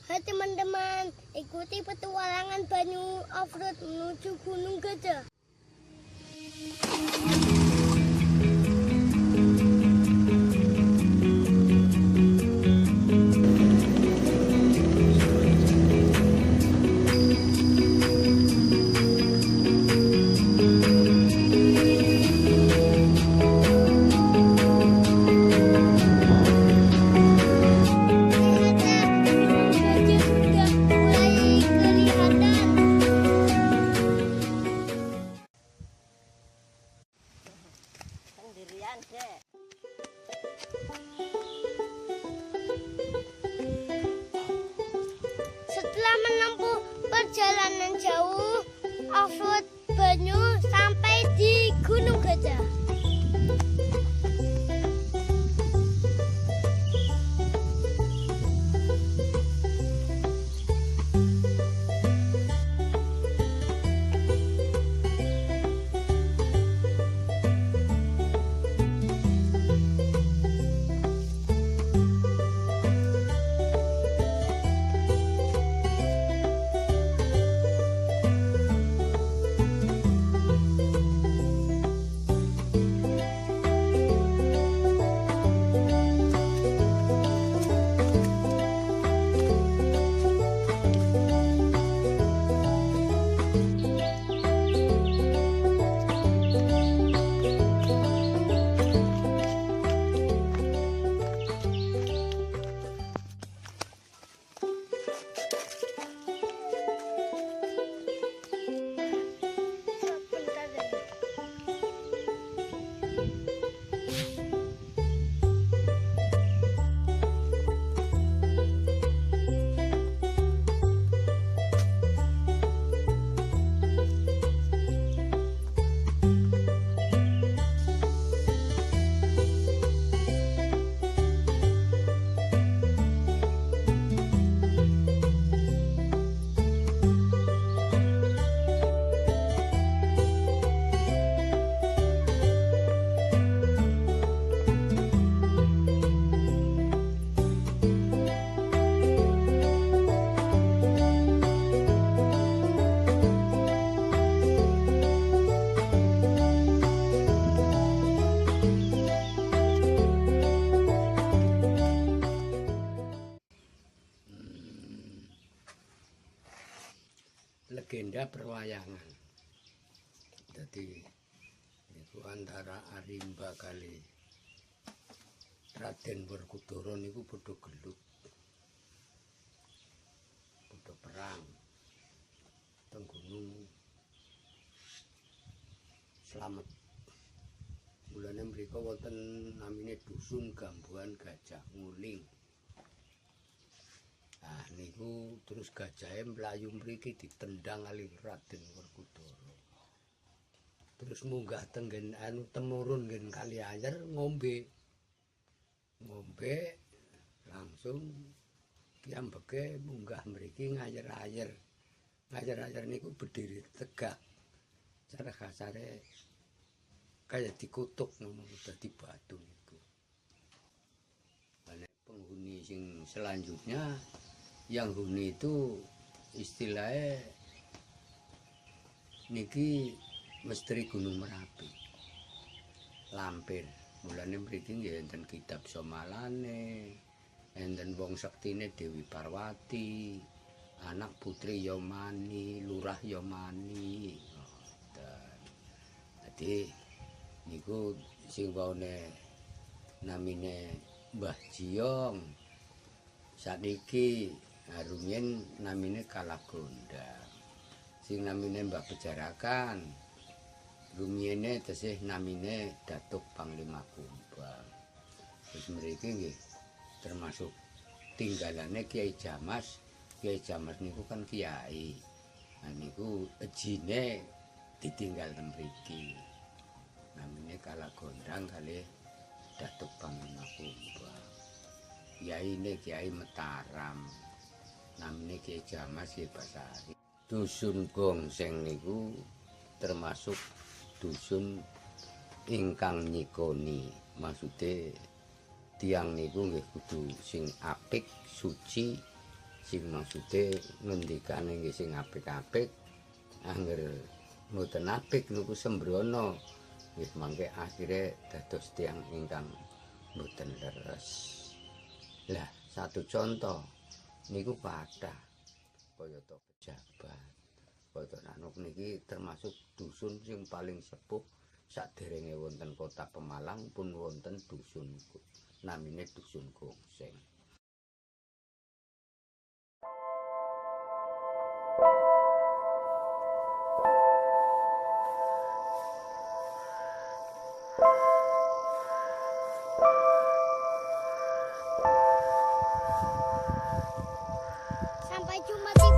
Hai teman-teman, ikuti petualangan Banyu Offroad menuju Gunung Gajah. Setelah menempuh perjalanan jauh, offroad Banyu sampai di Gunung Gajah. Legenda perwayangan. Jadi itu antara Arimba kali Raden Werkudara niku padha gelut, padha perang teng Gunung Slamet. Mulane mriku wonten namine dusun Gambuhan Gajah Nguling. Nah niku terus gajahe mlayu mriki ditendang kali Raden Werkudara. Terus munggah tenggen temurun nggen Kali Ayer ngombe langsung piyambake munggah mriki ngayer-ayer. Ngayer-ayer niku berdiri tegak. Cara kasare kaya dikutuk ngono dadi batu niku. Penghuni sing selanjutnya yang huni itu istilahnya niki misteri Gunung Merapi lampir. Mulane mriki nggih enten kitab somalane, enten wong sektine Dewi Parwati, anak putri Yomani, lurah Yomani. Dadi niku sing waone namine Mbah Jiong sakniki rumiyin namine Kalagondang. Sing namine Mbah Bejarakan rumiyine tesih namine Datuk Panglima Kumbang. Terus mriki nggih termasuk tinggalane Kiai Jamas. Kiai Jamas niku kan kiai. Nah niku ejine ditinggal ten mriki. Namine Kalagondang kali Datuk Panglima Kumbang. Kiyaine Kiai Mataram. Namine Kiai Jamas Kiai Basari. Dusun Gongseng niku termasuk dusun ingkang nyikoni. Maksude tiang niku nggih kudu sing apik, suci, sing maksude ngendikane nggih sing apik-apik angger mboten apik niku sembrono nggih mangke akhire dados tiyang ingkang mboten leres. Lah satu contoh niku kathah kaya to pejabat kaya Nanuk niki termasuk dusun sing paling sepuh saderenge wonten kota Pemalang pun wonten dusun namine dusun Gongseng. Sampai jumpa di